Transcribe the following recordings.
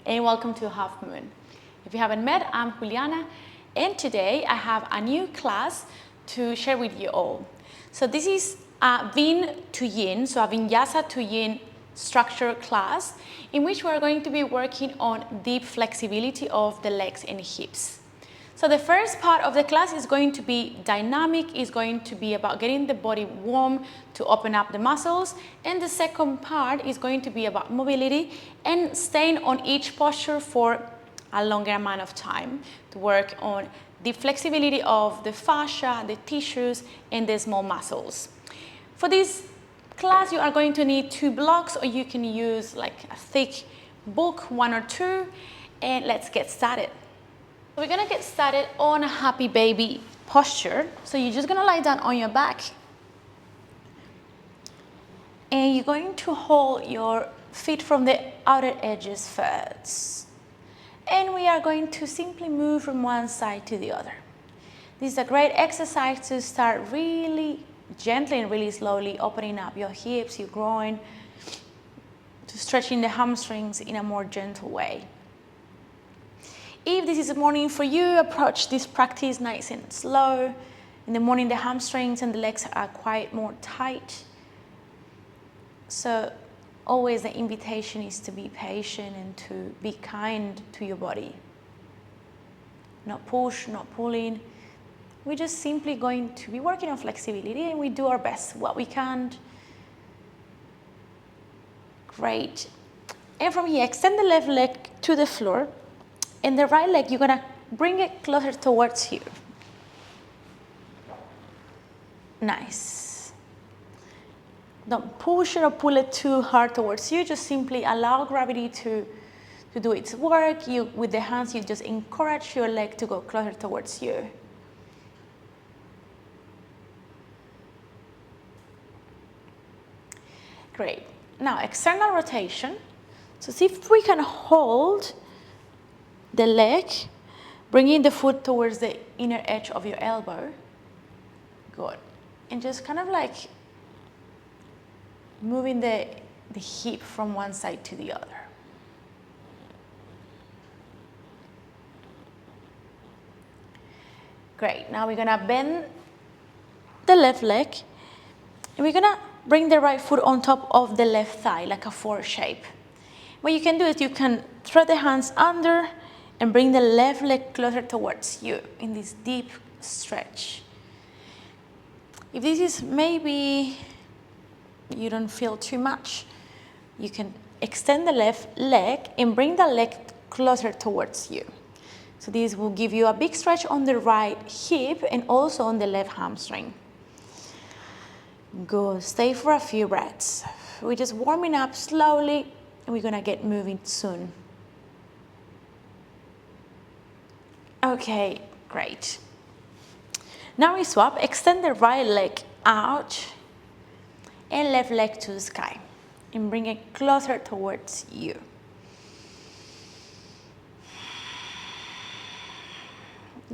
and welcome to Half Moon. If you haven't met, I'm Juliana, and today I have a new class to share with you all. So this is a Vin to Yin, so a Vinyasa to Yin structure class in which we're going to be working on deep flexibility of the legs and hips. So the first part of the class is going to be dynamic, is going to be about getting the body warm to open up the muscles, and the second part is going to be about mobility and staying on each posture for a longer amount of time to work on the flexibility of the fascia, the tissues, and the small muscles. For this class, you are going to need 2 blocks, or you can use like a thick book, 1 or 2, and let's get started. We're gonna get started on a happy baby posture. So you're just gonna lie down on your back, and you're going to hold your feet from the outer edges first. And we are going to simply move from one side to the other. This is a great exercise to start really gently and really slowly opening up your hips, your groin, to stretching the hamstrings in a more gentle way. If this is a morning for you, approach this practice nice and slow. In the morning, the hamstrings and the legs are quite more tight. So always the invitation is to be patient and to be kind to your body. Not push, not pulling. We're just simply going to be working on flexibility, and we do our best, what we can. Great. And from here, extend the left leg to the floor. And the right leg, you're gonna bring it closer towards you. Nice. Don't push it or pull it too hard towards you. Just simply allow gravity to do its work. With the hands, you just encourage your leg to go closer towards you. Great. Now, external rotation. So see if we can hold the leg, bringing the foot towards the inner edge of your elbow. Good. And just kind of like moving the hip from one side to the other. Great. Now we're gonna bend the left leg, and we're gonna bring the right foot on top of the left thigh, like a 4 shape. What you can do is you can thread the hands under and bring the left leg closer towards you in this deep stretch. If this is maybe you don't feel too much, you can extend the left leg and bring the leg closer towards you. So this will give you a big stretch on the right hip and also on the left hamstring. Good. Stay for a few breaths. We're just warming up slowly, and we're gonna get moving soon. Okay, great. Now we swap, extend the right leg out and left leg to the sky, and bring it closer towards you.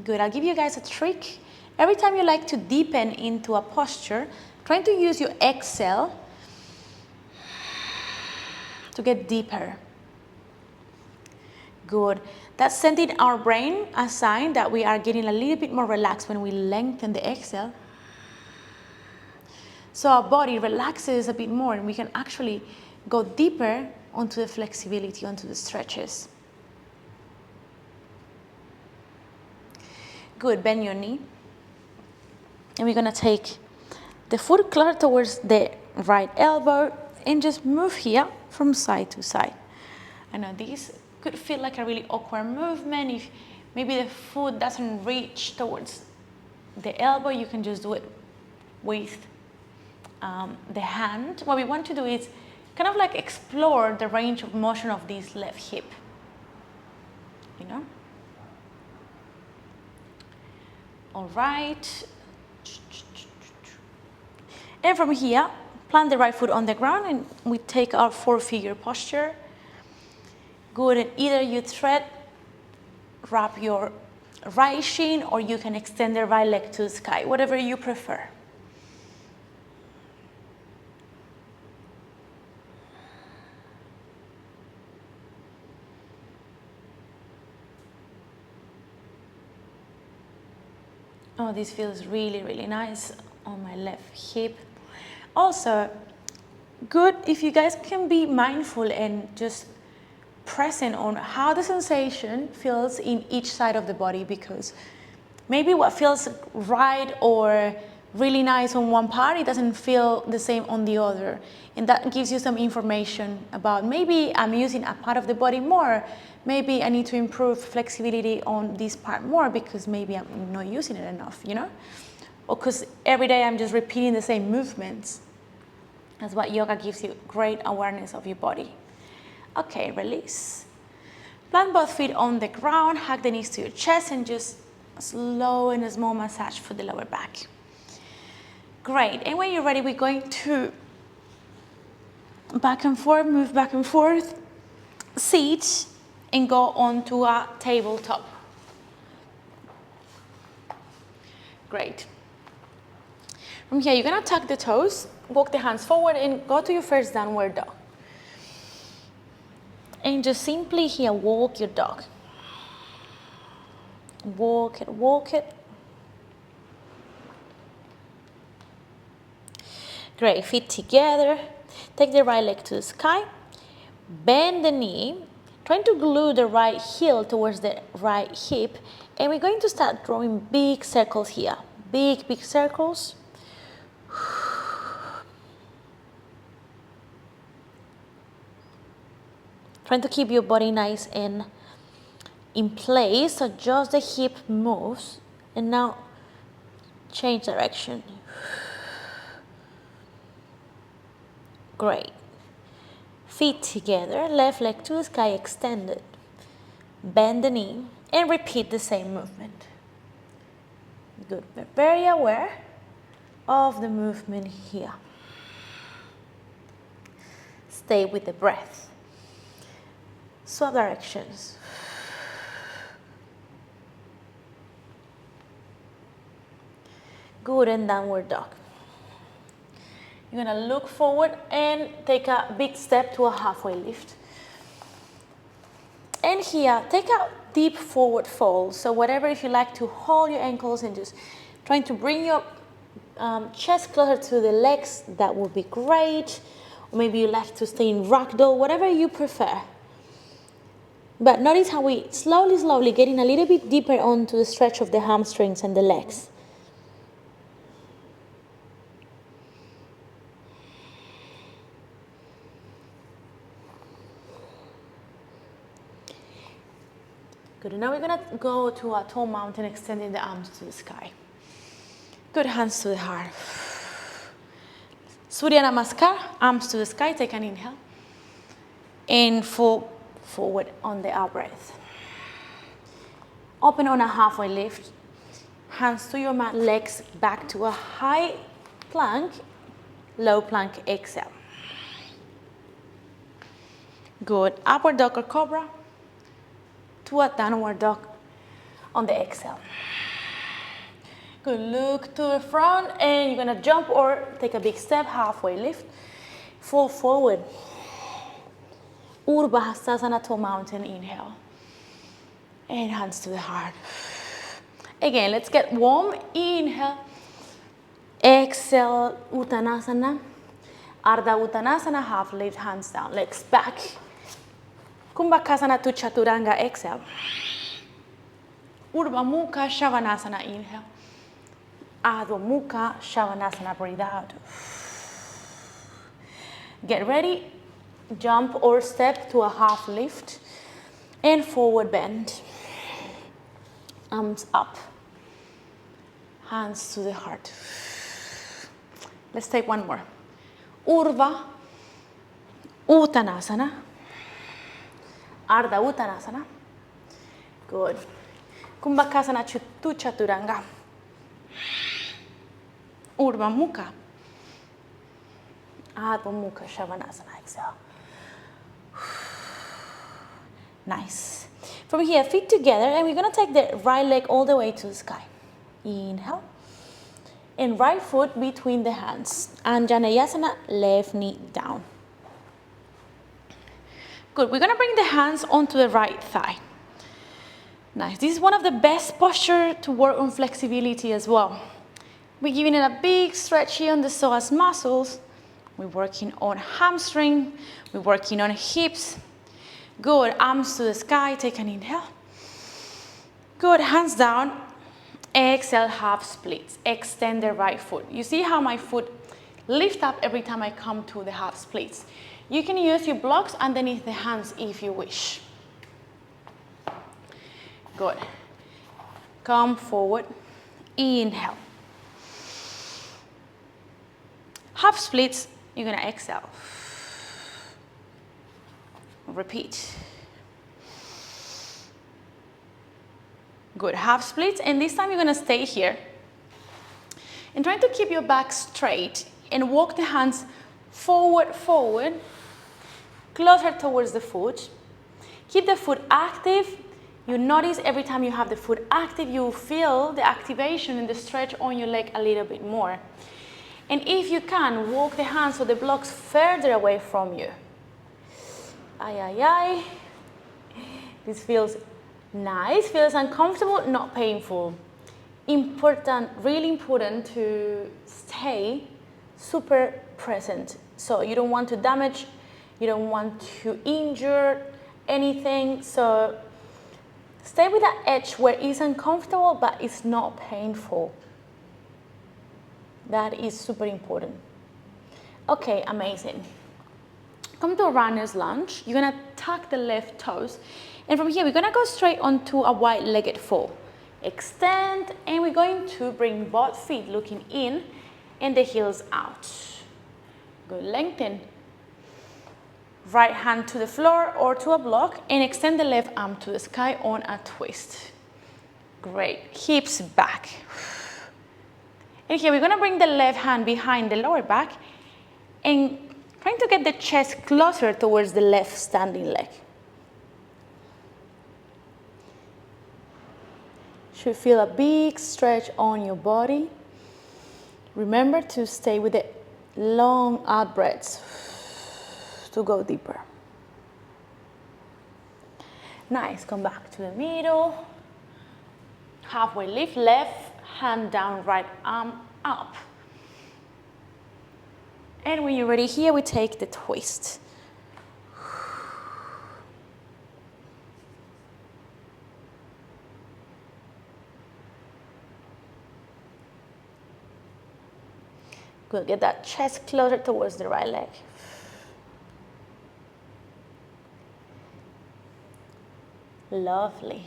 Good, I'll give you guys a trick. Every time you like to deepen into a posture, try to use your exhale to get deeper. Good. That's sending our brain a sign that we are getting a little bit more relaxed when we lengthen the exhale. So our body relaxes a bit more, and we can actually go deeper onto the flexibility, onto the stretches. Good, bend your knee. And we're gonna take the foot closer towards the right elbow and just move here from side to side. I know this could feel like a really awkward movement. If maybe the foot doesn't reach towards the elbow, you can just do it with the hand. What we want to do is kind of like explore the range of motion of this left hip, you know? All right. And from here, plant the right foot on the ground, and we take our 4-figure posture. Good, and either you wrap your right shin, or you can extend the right leg to the sky, whatever you prefer. Oh, this feels really, really nice on my left hip. Also, good if you guys can be mindful and just present on how the sensation feels in each side of the body, because maybe what feels right or really nice on one part, it doesn't feel the same on the other. And that gives you some information about maybe I'm using a part of the body more, maybe I need to improve flexibility on this part more because maybe I'm not using it enough, you know? Or because every day I'm just repeating the same movements. That's what yoga gives you, great awareness of your body. Okay, release. Plant both feet on the ground, hug the knees to your chest, and just slow and a small massage for the lower back. Great, and when you're ready, we're going to back and forth, move back and forth, sit, and go onto a tabletop. Great. From here, you're gonna tuck the toes, walk the hands forward, and go to your first downward dog. And just simply here, walk your dog. Walk it, walk it. Great, feet together. Take the right leg to the sky. Bend the knee. Trying to glue the right heel towards the right hip. And we're going to start drawing big circles here. Big, big circles. Trying to keep your body nice and in place, so just the hip moves. And now change direction. Great. Feet together, left leg to the sky extended. Bend the knee and repeat the same movement. Good, we're very aware of the movement here. Stay with the breath. Swap directions. Good, and downward dog. You're gonna look forward and take a big step to a halfway lift. And here, take a deep forward fold. So whatever, if you like to hold your ankles and just trying to bring your chest closer to the legs, that would be great. Or maybe you like to stay in ragdoll, whatever you prefer. But notice how we slowly, slowly getting a little bit deeper onto the stretch of the hamstrings and the legs. Good, and now we're gonna go to a tall mountain, extending the arms to the sky. Good, hands to the heart. Surya Namaskar, arms to the sky, take an inhale. And fall forward on the out breath. Open on a halfway lift. Hands to your mat, legs back to a high plank, low plank, exhale. Good, upward dog or cobra to a downward dog on the exhale. Good, look to the front and you're gonna jump or take a big step, halfway lift, fall forward. Urbahastasana to mountain, inhale. And hands to the heart. Again, let's get warm, inhale. Exhale, Uttanasana. Ardha Uttanasana, half lift, hands down, legs back. Kumbhakasana to Chaturanga, exhale. Urdhva Mukha Shavasana, inhale. Adho Mukha Shavasana, breathe out. Get ready, jump or step to a half lift and forward bend. Arms up, hands to the heart. Let's take one more. Urdhva Uttanasana. Ardha Uttanasana. Good. Kumbhakasana to Chaturanga. Urdhva Mukha. Adho Mukha Shavasana, exhale. Nice. From here, feet together, and we're gonna take the right leg all the way to the sky. Inhale. And right foot between the hands. Anjaneyasana, left knee down. Good, we're gonna bring the hands onto the right thigh. Nice. This is one of the best posture to work on flexibility as well. We're giving it a big stretch here on the psoas muscles. We're working on hamstring. We're working on hips. Good. Arms to the sky. Take an inhale. Good. Hands down. Exhale, half splits. Extend the right foot. You see how my foot lifts up every time I come to the half splits. You can use your blocks underneath the hands if you wish. Good. Come forward. Inhale. Half splits, you're gonna exhale. Repeat. Good, half splits, and this time you're gonna stay here. And try to keep your back straight and walk the hands forward, forward, closer towards the foot. Keep the foot active. You notice every time you have the foot active, you feel the activation and the stretch on your leg a little bit more. And if you can, walk the hands or the blocks further away from you. Ay, ay, ay. This feels nice, feels uncomfortable, not painful. Important, really important to stay super present. So you don't want to damage, you don't want to injure anything. So stay with that edge where it's uncomfortable, but it's not painful. That is super important. Okay, amazing. Come to a runner's lunge. You're gonna tuck the left toes. And from here, we're gonna go straight onto a wide-legged fall. Extend, and we're going to bring both feet looking in and the heels out. Good, lengthen. Right hand to the floor or to a block, and extend the left arm to the sky on a twist. Great, hips back. And here we're gonna bring the left hand behind the lower back and trying to get the chest closer towards the left standing leg. Should feel a big stretch on your body. Remember to stay with the long out breaths to go deeper. Nice, come back to the middle. Halfway lift, left hand down, right arm up. And when you're ready here, we take the twist. Good, get that chest closer towards the right leg. Lovely.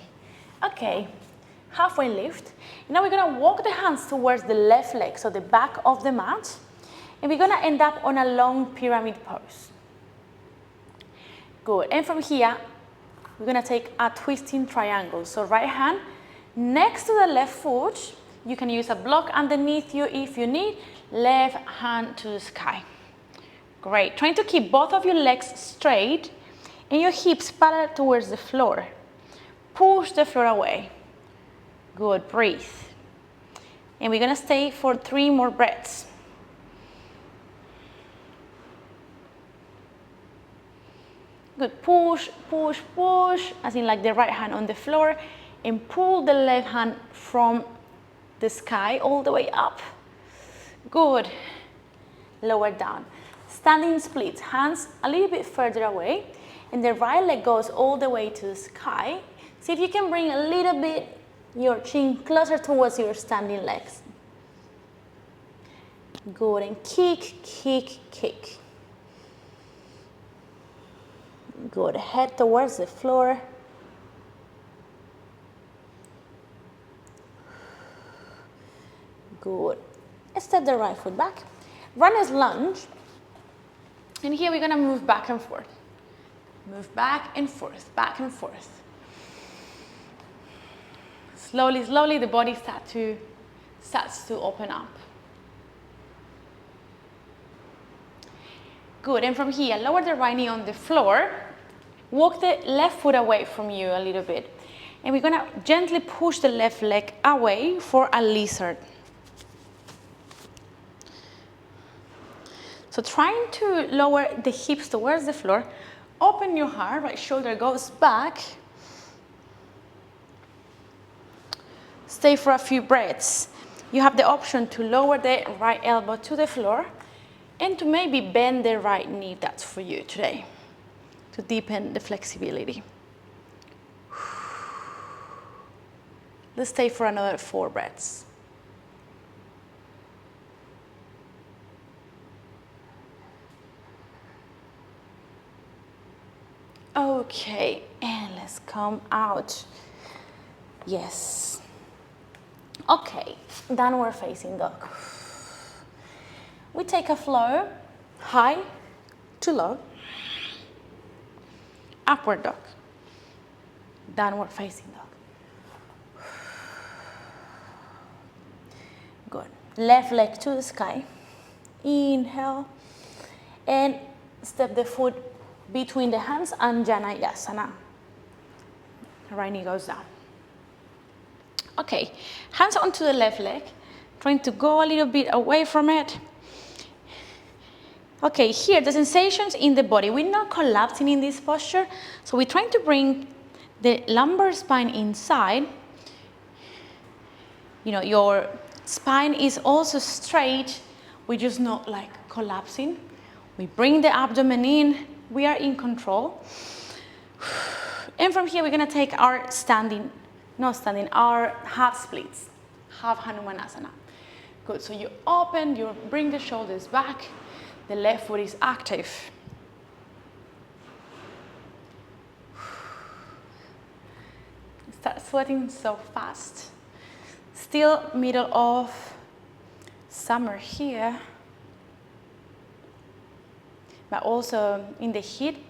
Okay, halfway lift. Now we're gonna walk the hands towards the left leg, so the back of the mat. And we're gonna end up on a long pyramid pose. Good, and from here, we're gonna take a twisting triangle. So right hand next to the left foot. You can use a block underneath you if you need. Left hand to the sky. Great, trying to keep both of your legs straight and your hips parallel towards the floor. Push the floor away. Good, breathe. And we're gonna stay for 3 more breaths. Good, push, push, push, as in like the right hand on the floor, and pull the left hand from the sky all the way up. Good, lower down. Standing splits, hands a little bit further away, and the right leg goes all the way to the sky. See if you can bring a little bit your chin closer towards your standing legs. Good, and kick, kick, kick. Good, head towards the floor. Good. Step the right foot back. Runner's lunge. And here we're gonna move back and forth. Move back and forth, back and forth. Slowly, slowly, the body starts to open up. Good, and from here, lower the right knee on the floor. Walk the left foot away from you a little bit. And we're gonna gently push the left leg away for a lizard. So trying to lower the hips towards the floor, open your heart, right shoulder goes back. Stay for a few breaths. You have the option to lower the right elbow to the floor and to maybe bend the right knee. That's for you today, to deepen the flexibility. Let's stay for another 4 breaths. Okay, and let's come out. Yes. Okay, downward facing dog. We take a flow, high to low, upward dog, downward facing dog. Good. Left leg to the sky. Inhale, and step the foot between the hands and Janayasana. Right knee goes down. Okay, hands onto the left leg, trying to go a little bit away from it. Okay, here, the sensations in the body. We're not collapsing in this posture, so we're trying to bring the lumbar spine inside. You know, your spine is also straight. We're just not like collapsing. We bring the abdomen in. We are in control. And from here, we're gonna take our our half splits, half Hanumanasana. Good, so you open, you bring the shoulders back, the left foot is active. Start sweating so fast. Still middle of summer here, but also in the heat,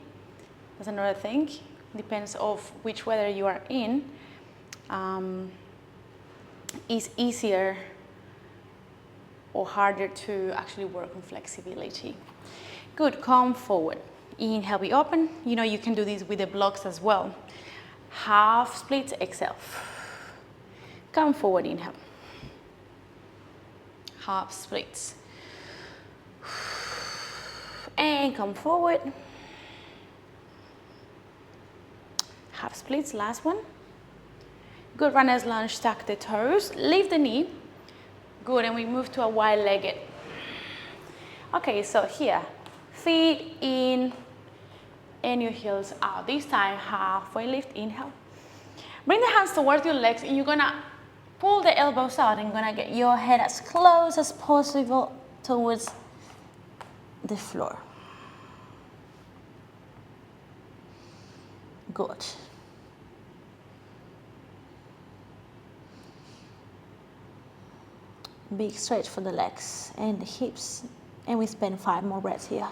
that's another thing. Depends of which weather you are in. Is easier or harder to actually work on flexibility. Good, come forward. Inhale, we open. You know, you can do this with the blocks as well. Half splits, exhale. Come forward, inhale. Half splits. And come forward. Half splits, last one. Good, runner's lunge, tuck the toes, lift the knee. Good, and we move to a wide-legged. Okay, so here, feet in and your heels out. This time, halfway lift, inhale. Bring the hands towards your legs and you're gonna pull the elbows out and gonna get your head as close as possible towards the floor. Good. Big stretch for the legs and the hips, and we spend 5 more breaths here.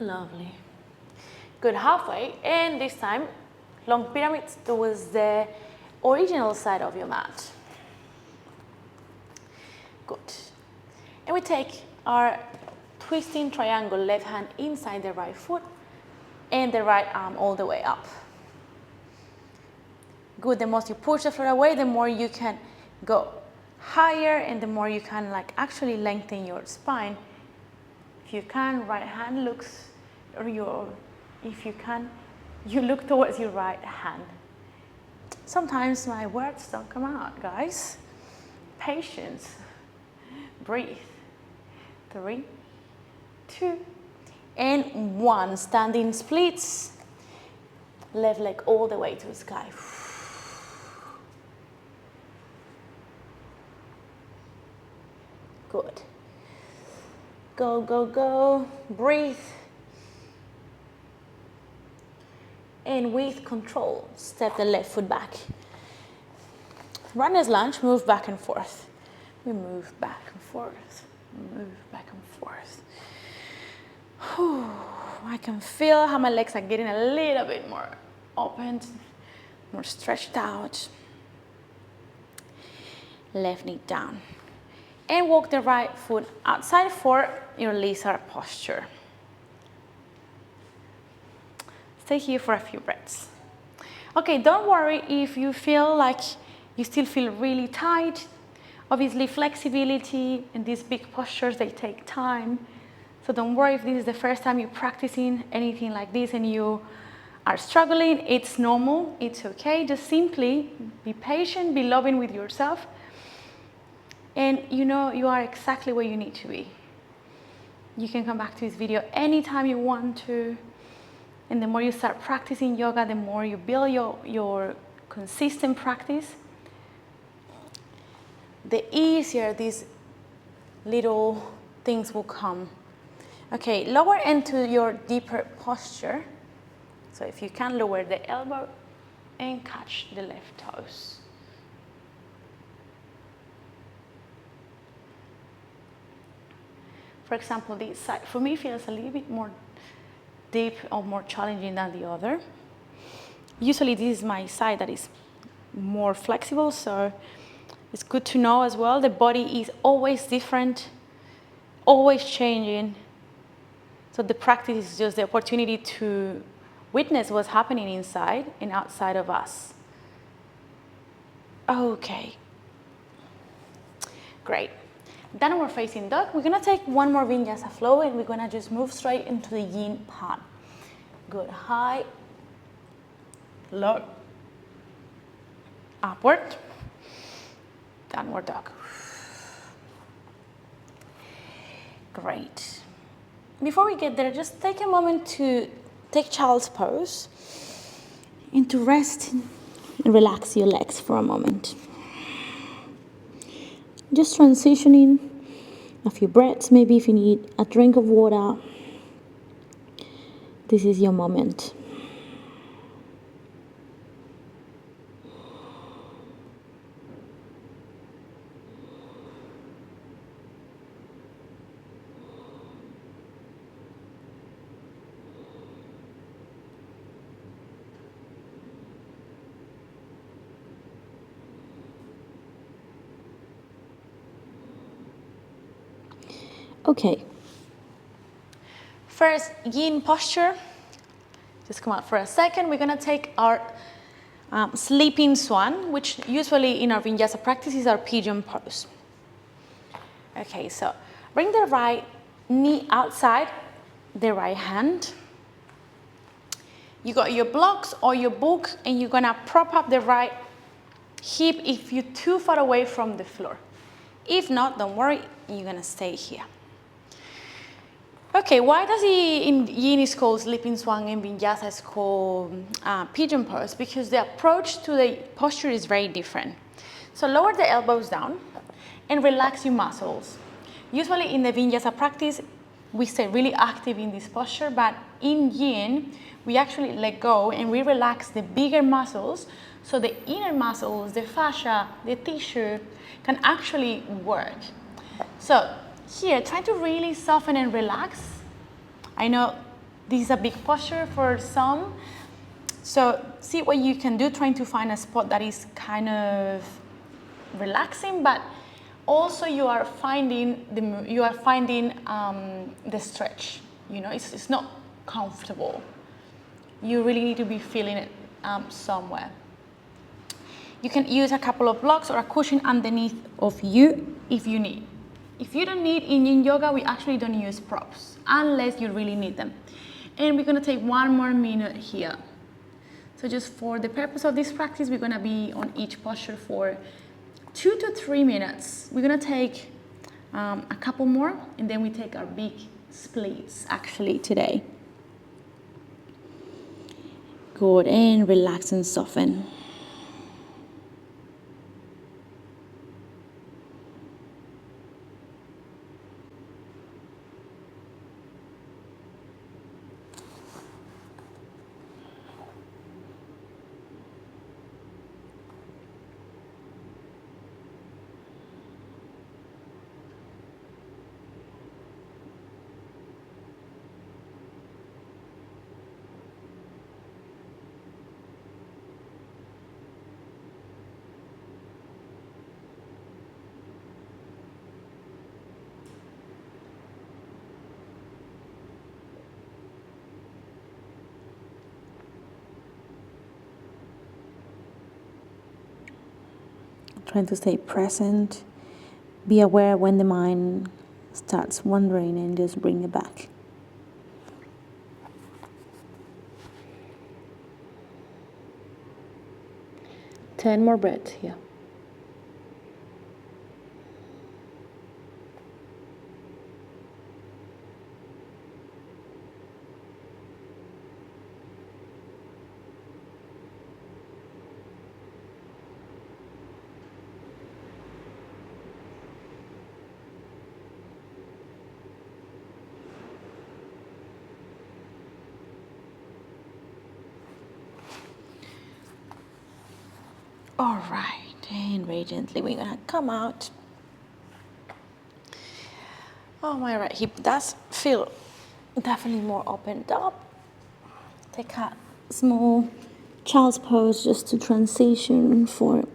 Lovely. Good, halfway, and this time long pyramids towards the original side of your mat. Good. And we take our twisting triangle, left hand inside the right foot and the right arm all the way up. Good, the more you push the floor away, the more you can go higher and the more you can like actually lengthen your spine. If you can, right hand looks, if you can, you look towards your right hand. Sometimes my words don't come out, guys. Patience. Breathe. 3, 2, and 1. Standing splits. Left leg all the way to the sky. Good. Go, go, go. Breathe. And with control, step the left foot back. Runner's lunge, move back and forth. We move back and forth. Move back and forth. Whew. I can feel how my legs are getting a little bit more opened, more stretched out. Left knee down. And walk the right foot outside for your lizard posture. Stay here for a few breaths. Okay, don't worry if you feel like you still feel really tight. Obviously, flexibility and these big postures, they take time. So don't worry if this is the first time you're practicing anything like this and you are struggling. It's normal, it's okay. Just simply be patient, be loving with yourself. And you know you are exactly where you need to be. You can come back to this video anytime you want to. And the more you start practicing yoga, the more you build your consistent practice, the easier these little things will come. Okay, lower into your deeper posture. So if you can, lower the elbow and catch the left toes. For example, this side for me feels a little bit more deep or more challenging than the other. Usually this is my side that is more flexible, so it's good to know as well. The body is always different, always changing. So the practice is just the opportunity to witness what's happening inside and outside of us. Okay. Great. Downward facing dog. We're gonna take one more Vinyasa flow and we're gonna just move straight into the Yin part. Good. High, low, upward, downward dog. Great. Before we get there, just take a moment to take child's pose and to rest and relax your legs for a moment. Just transitioning a few breaths, maybe if you need a drink of water, this is your moment. Okay. First, Yin posture. Just come out for a second. We're gonna take our sleeping swan, which usually in our Vinyasa practice is our pigeon pose. Okay, so bring the right knee outside the right hand. You got your blocks or your book, and you're gonna prop up the right hip if you're too far away from the floor. If not, don't worry, you're gonna stay here. Okay, why does in Yin is called sleeping swan and Vinyasa is called pigeon pose? Because the approach to the posture is very different. So lower the elbows down and relax your muscles. Usually in the Vinyasa practice, we stay really active in this posture, but in Yin, we actually let go and we relax the bigger muscles, so the inner muscles, the fascia, the tissue can actually work. So here, try to really soften and relax. I know this is a big posture for some, so see what you can do, trying to find a spot that is kind of relaxing, but also you are finding the stretch. You know, it's not comfortable. You really need to be feeling it somewhere. You can use a couple of blocks or a cushion underneath of you if you need. If you don't need, in Yin Yoga, we actually don't use props unless you really need them. And we're gonna take one more minute here. So just for the purpose of this practice, we're gonna be on each posture for 2 to 3 minutes. We're gonna take a couple more, and then we take our big splits actually today. Good, and relax and soften. Trying to stay present Be aware when the mind starts wandering and just bring it back. Ten more breaths here. All right, and very gently we're gonna come out. Oh, my right hip does feel definitely more opened up. Take a small child's pose just to transition for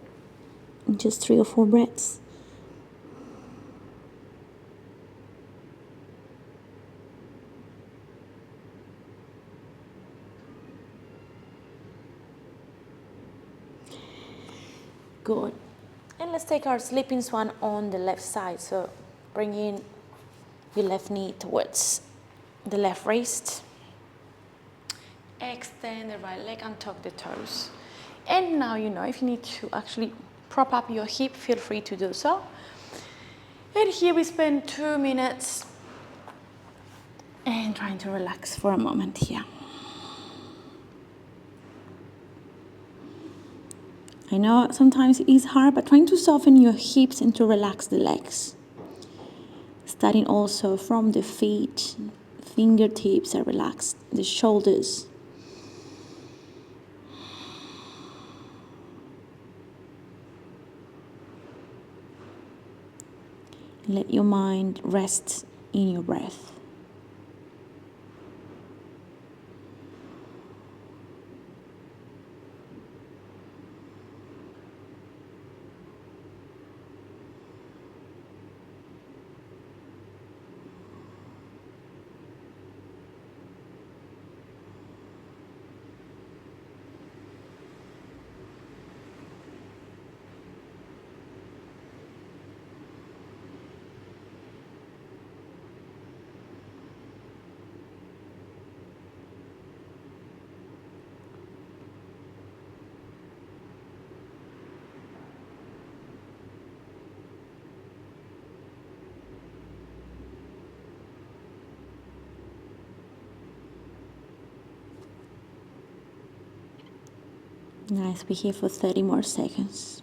just 3 or 4 breaths. Good. And let's take our sleeping swan on the left side. So bring in your left knee towards the left wrist. Extend the right leg and tuck the toes. And now you know if you need to actually prop up your hip, feel free to do so. And here we spend 2 minutes and trying to relax for a moment here. I know sometimes it's hard, but trying to soften your hips and to relax the legs. Starting also from the feet, fingertips are relaxed, the shoulders. Let your mind rest in your breath. Nice, be here for 30 more seconds.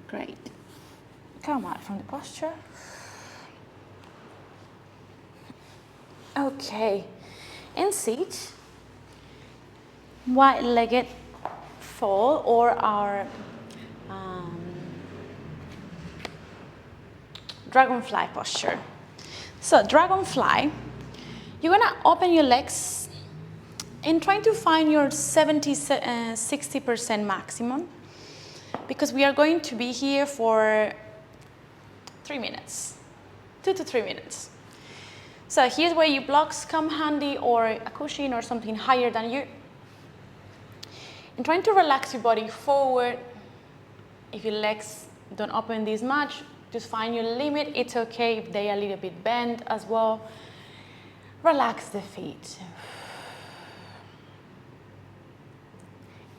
Great. Come out from the posture. Okay. And sit. Wide-legged fall or our dragonfly posture. So dragonfly, you're gonna open your legs and try to find your 60% maximum, because we are going to be here for 3 minutes, 2 to 3 minutes. So here's where your blocks come handy, or a cushion or something higher than you. And trying to relax your body forward. If your legs don't open this much, just find your limit. It's okay if they are a little bit bent as well. Relax the feet.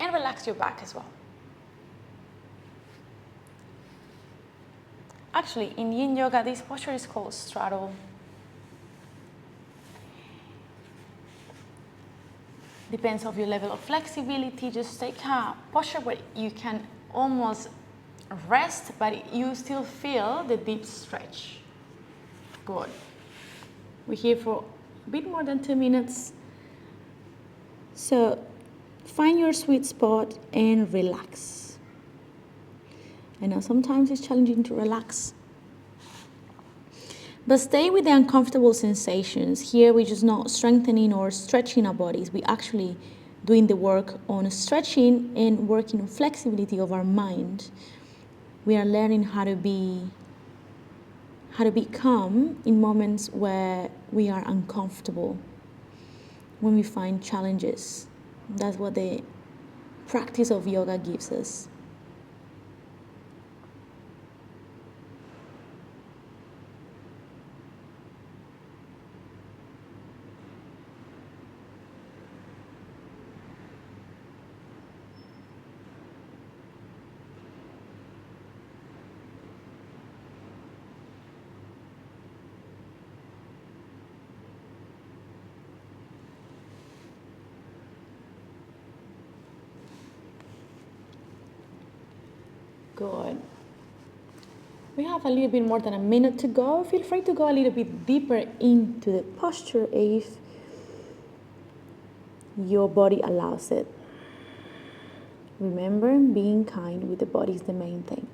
And relax your back as well. Actually, in Yin Yoga, this posture is called straddle. Depends on your level of flexibility. Just take a posture where you can almost rest, but you still feel the deep stretch. Good. We're here for a bit more than 2 minutes. So find your sweet spot and relax. I know sometimes it's challenging to relax, but stay with the uncomfortable sensations. Here we're just not strengthening or stretching our bodies. We're actually doing the work on stretching and working on flexibility of our mind. We are learning how to be calm in moments where we are uncomfortable, when we find challenges. That's what the practice of yoga gives us. Good. We have a little bit more than a minute to go. Feel free to go a little bit deeper into the posture if your body allows it. Remember, being kind with the body is the main thing.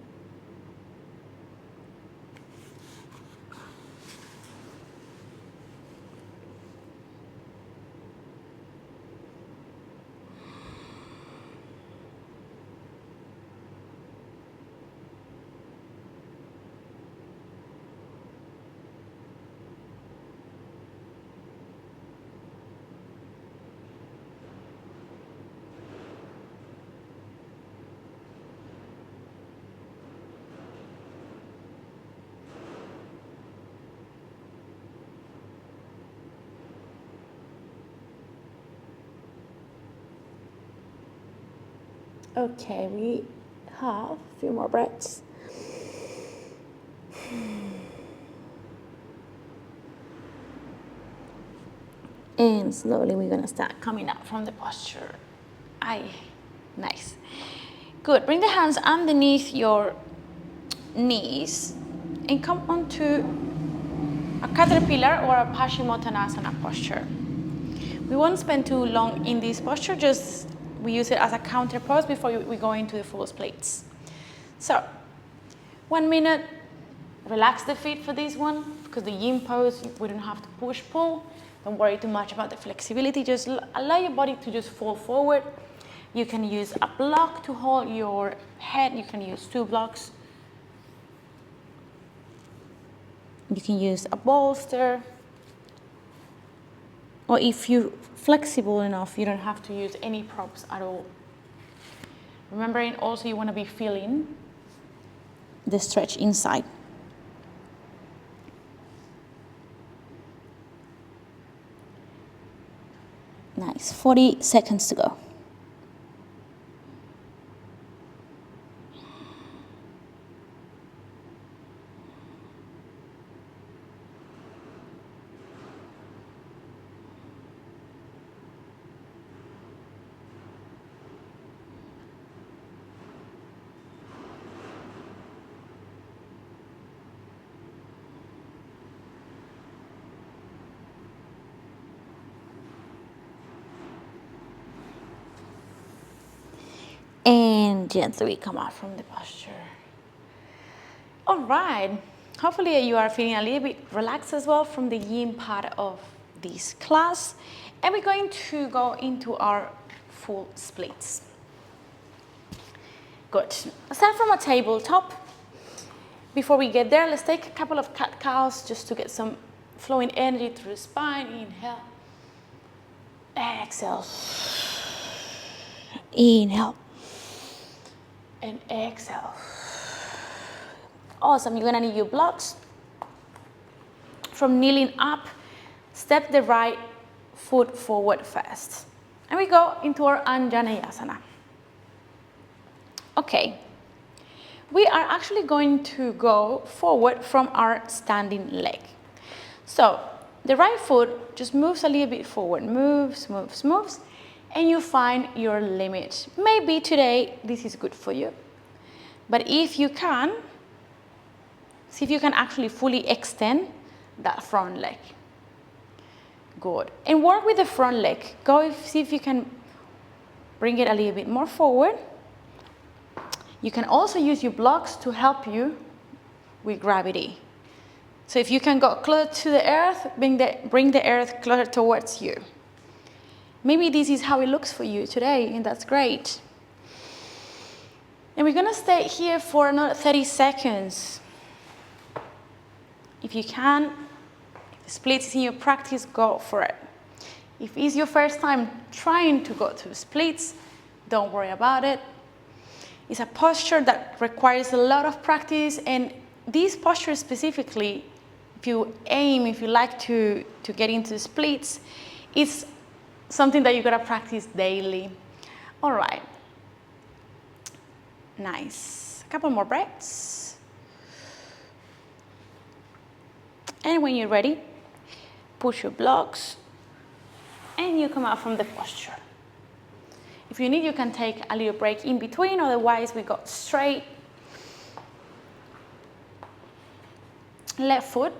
Okay, we have a few more breaths. And slowly we're gonna start coming up from the posture. Nice. Good, bring the hands underneath your knees and come onto a caterpillar or a Paschimottanasana posture. We won't spend too long in this posture, just we use it as a counter pose before we go into the full splits. So, 1 minute, relax the feet for this one, because the yin pose, we don't have to push, pull. Don't worry too much about the flexibility, just allow your body to just fall forward. You can use a block to hold your head, you can use 2 blocks. You can use a bolster. Or if you're flexible enough, you don't have to use any props at all. Remembering also you want to be feeling the stretch inside. Nice, 40 seconds to go. And gently come out from the posture. All right, hopefully you are feeling a little bit relaxed as well from the yin part of this class. And we're going to go into our full splits. Good, start from a tabletop. Before we get there, let's take a couple of cat-cows just to get some flowing energy through the spine. Inhale, exhale, inhale, and exhale. Awesome, you're gonna need your blocks. From kneeling up, step the right foot forward first. And we go into our Anjaneyasana. Okay, we are actually going to go forward from our standing leg. So the right foot just moves a little bit forward, moves, moves, moves, and you find your limit. Maybe today this is good for you, but if you can, see if you can actually fully extend that front leg. Good. And work with the front leg. See if you can bring it a little bit more forward. You can also use your blocks to help you with gravity. So if you can go close to the earth, bring the earth closer towards you. Maybe this is how it looks for you today, and that's great. And we're gonna stay here for another 30 seconds. If you can, if splits is in your practice, go for it. If it's your first time trying to go to splits, don't worry about it. It's a posture that requires a lot of practice, and this posture specifically, if you like to get into splits, it's something that you gotta practice daily. All right. Nice. A couple more breaths. And when you're ready, push your blocks, and you come out from the posture. If you need, you can take a little break in between, otherwise we go straight. Left foot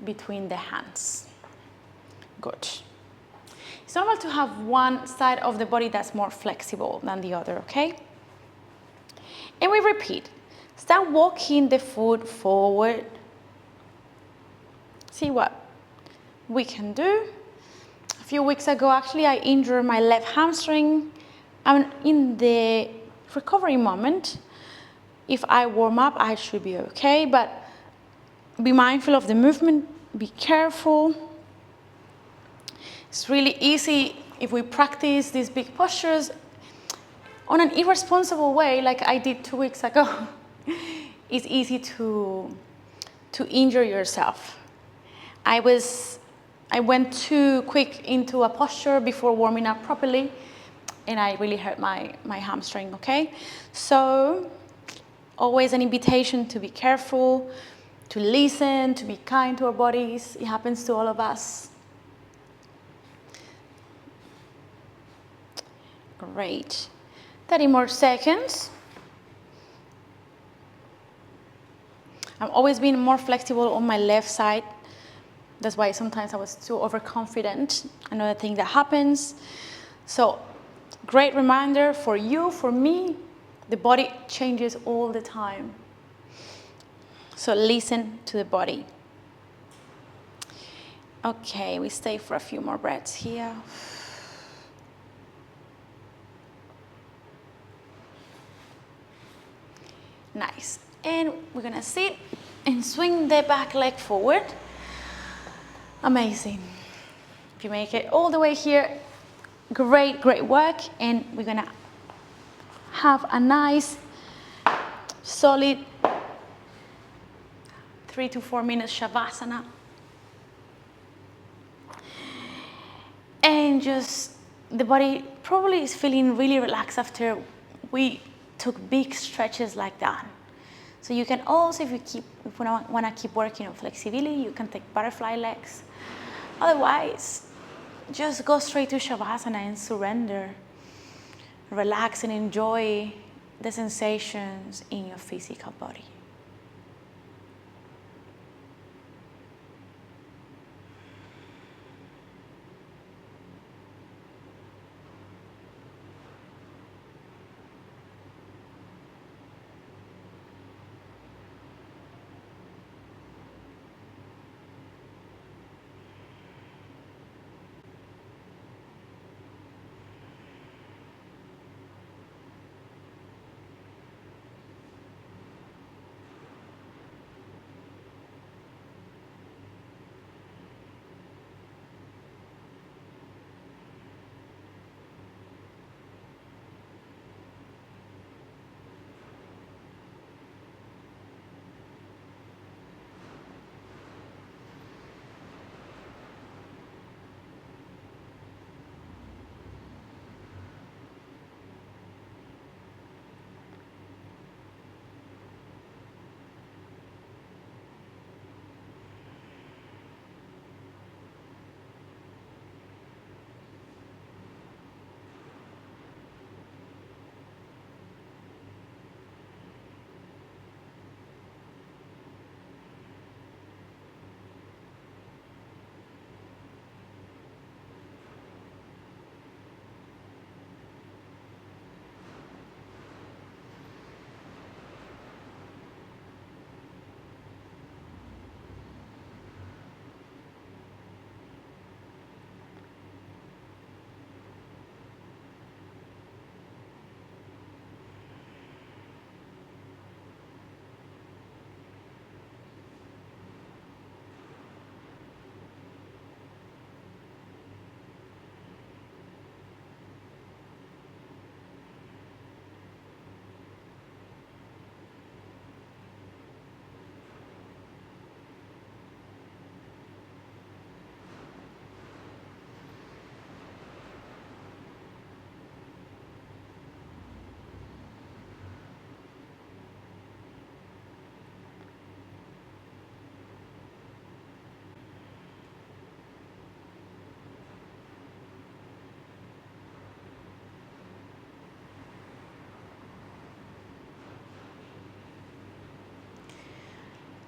between the hands. Good. It's normal to have one side of the body that's more flexible than the other, okay? And we repeat. Start walking the foot forward. See what we can do. A few weeks ago, actually, I injured my left hamstring. And in the recovery moment, if I warm up, I should be okay, but be mindful of the movement, be careful. It's really easy if we practice these big postures on an irresponsible way, like I did 2 weeks ago. It's easy to injure yourself. I went too quick into a posture before warming up properly, and I really hurt my hamstring, okay? So always an invitation to be careful, to listen, to be kind to our bodies. It happens to all of us. Great. 30 more seconds. I've always been more flexible on my left side. That's why sometimes I was too overconfident. Another thing that happens. So, great reminder for you, for me, the body changes all the time. So listen to the body. Okay, we stay for a few more breaths here. Nice. And we're gonna sit and swing the back leg forward. Amazing. If you make it all the way here, great, great work. And we're gonna have a nice, solid 3 to 4 minutes Shavasana. And just, the body probably is feeling really relaxed after we took big stretches like that. So you can also, if you want to keep working on flexibility, you can take butterfly legs. Otherwise, just go straight to Shavasana and surrender. Relax and enjoy the sensations in your physical body.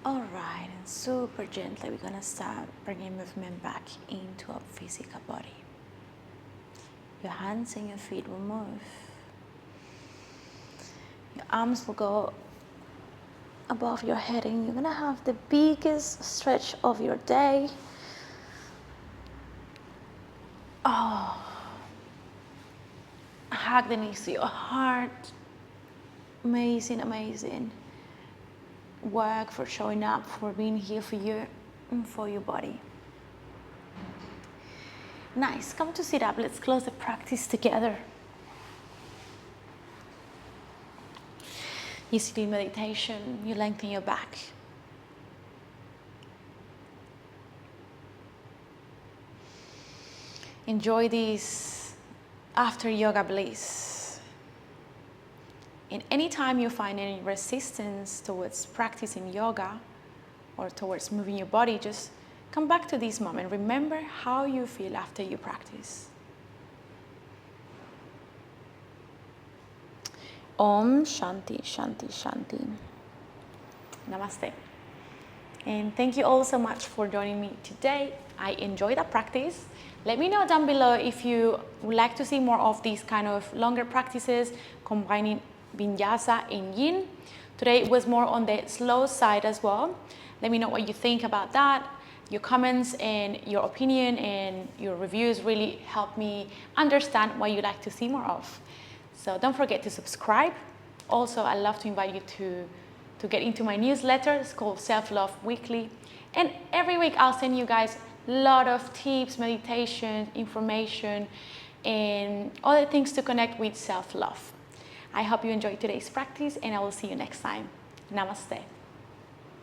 All right, and super gently, we're gonna start bringing movement back into our physical body. Your hands and your feet will move. Your arms will go above your head, and you're gonna have the biggest stretch of your day. Oh, hug the knees to your heart. Amazing, amazing work for showing up, for being here for you and for your body. Nice, come to sit up. Let's close the practice together. You sit in meditation, you lengthen your back. Enjoy this after yoga bliss. And anytime you find any resistance towards practicing yoga or towards moving your body, just come back to this moment. Remember how you feel after you practice. Om Shanti, Shanti, Shanti. Namaste. And thank you all so much for joining me today. I enjoyed that practice. Let me know down below if you would like to see more of these kind of longer practices combining Vinyasa and Yin. Today it was more on the slow side as well. Let me know what you think about that. Your comments and your opinion and your reviews really help me understand what you'd like to see more of. So don't forget to subscribe. Also, I'd love to invite you to get into my newsletter. It's called Self-Love Weekly. And every week I'll send you guys a lot of tips, meditation, information, and other things to connect with self-love. I hope you enjoyed today's practice, and I will see you next time. Namaste.